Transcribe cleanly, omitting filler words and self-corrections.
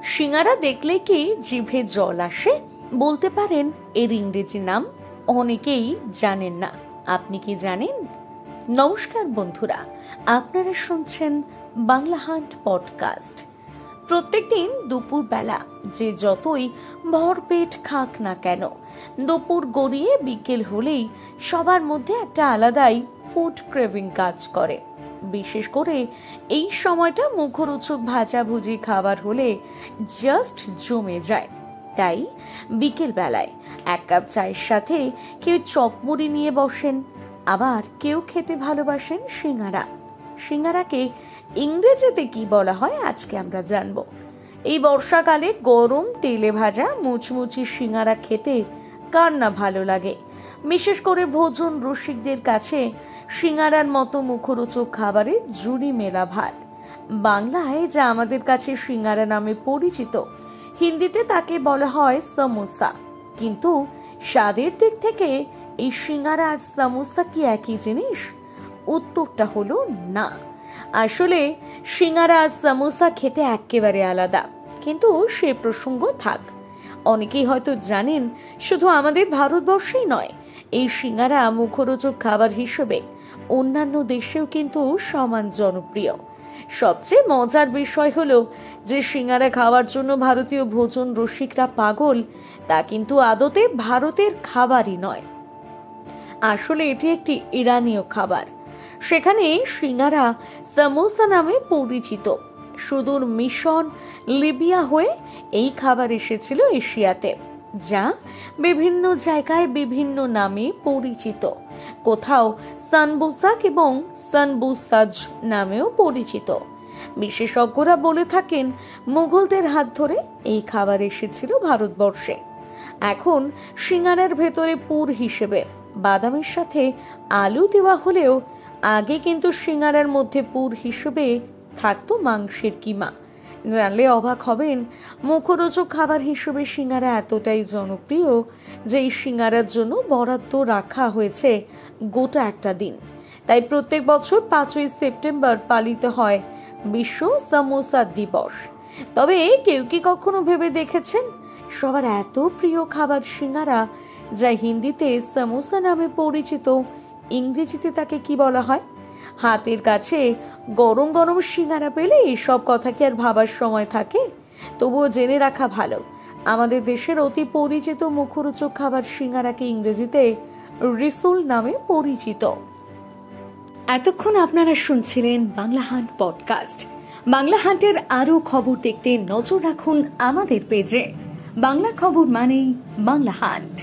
সিঙ্গারা দেখলে কি জিভে জল আসে? বলতে পারেন এর ইংরেজি নাম অনেকেই জানেন না। আপনি কি জানেন? নমস্কার বন্ধুরা, আপনারা শুনছেন বাংলা হান্ট পডকাস্ট। প্রত্যেকদিন দুপুর বেলা যে যতই ভরপেট খাক না কেন, দুপুর গড়িয়ে বিকেল হলেই সবার মধ্যে একটা আলাদাই ফুড ক্রেভিং কাজ করে। বিশেষ করে এই সময়টা মুখরোচক ভাজাভুজি খাবার হলে জাস্ট জমে যায়। তাই বিকেল বেলায় এক কাপ চায়ের সাথে কেউ চপমুড়ি নিয়ে বসেন, আবার কেউ খেতে ভালোবাসেন সিঙ্গারা। সিঙ্গারাকে ইংরেজিতে কি বলা হয় আজকে আমরা জানবো। এই বর্ষাকালে গরম তেলে ভাজা মুচমুচি সিঙ্গারা খেতে কার না ভালো লাগে। বিশেষ করে ভোজন রসিকদের কাছে সিঙ্গারার মতো মুখরোচক খাবারের জুড়ি মেলা ভার। বাংলায় যা আমাদের কাছে সিঙ্গারা নামে পরিচিত, হিন্দিতে তাকে বলা হয় সমোসা। কিন্তু স্বাদের দিক থেকে এই সিঙ্গারা আর সমোসা কি একই জিনিস? উত্তরটা হলো না। আসলে সিঙ্গারা আর সমোসা খেতে একেবারে আলাদা, কিন্তু সে প্রসঙ্গ থাক। অনেকেই হয়তো জানেন, শুধু আমাদের ভারতবর্ষেই নয়, এই সিঙ্গারা মুখরোচক খাবার হিসেবে অন্যান্য দেশেও কিন্তু সমান জনপ্রিয়। সবচেয়ে মজার বিষয় হলো যে সিঙ্গারা খাওয়ার জন্য ভারতীয় ভোজন রসিকরা পাগল, তা কিন্তু আদতে ভারতের খাবারই নয়। আসলে এটি একটি ইরানীয় খাবার। সেখানে সিঙ্গারা সমোসা নামে পরিচিত। সুদূর মিশন, লিবিয়া হয়ে এই খাবার এসেছিল এশিয়াতে, যা বিভিন্ন জায়গায় বিভিন্ন নামে পরিচিত। কোথাও সানবুসাক এবং সানবুসাজ নামেও পরিচিত। বিশেষজ্ঞরা বলে থাকেন মুঘলদের হাত ধরে এই খাবার এসেছিল ভারতবর্ষে। এখন সিঙ্গারার ভেতরে পুর হিসেবে বাদামের সাথে আলু দেওয়া হলেও আগে কিন্তু সিঙ্গারার মধ্যে পুর হিসেবে থাকতো মাংসের কিমা। জানলে অবাক হবেন, মুখরোচক খাবার হিসেবে সিঙ্গারা এতটাই জনপ্রিয় যে এই সিঙ্গারার জন্য বরাদ্দ রাখা হয়েছে গোটা একটা দিন। তাই প্রত্যেক বছর 5ই সেপ্টেম্বর পালিত হয় বিশ্ব সমোসা দিবস। তবে কেউ কি কখনো ভেবে দেখেছেন, সবার এত প্রিয় খাবার সিঙ্গারা, যা হিন্দিতে সমোসা নামে পরিচিত, ইংরেজিতে তাকে কি বলা হয়? হাতের কাছে গরম গরম সিঙ্গারা পেলে এসব কথা কি আর ভাবার সময় থাকে? তবুও জেনে রাখা ভালো, আমাদের দেশের অতি পরিচিত মুখরোচক খাবার সিঙ্গারাকে ইংরেজিতে রিসোল নামে পরিচিত। এতক্ষণ আপনারা শুনছিলেন বাংলা হান্ট পডকাস্ট। বাংলা হান্টের আরো খবর দেখতে নজর রাখুন আমাদের পেজে। বাংলা খবর মানেই বাংলা হান্ট।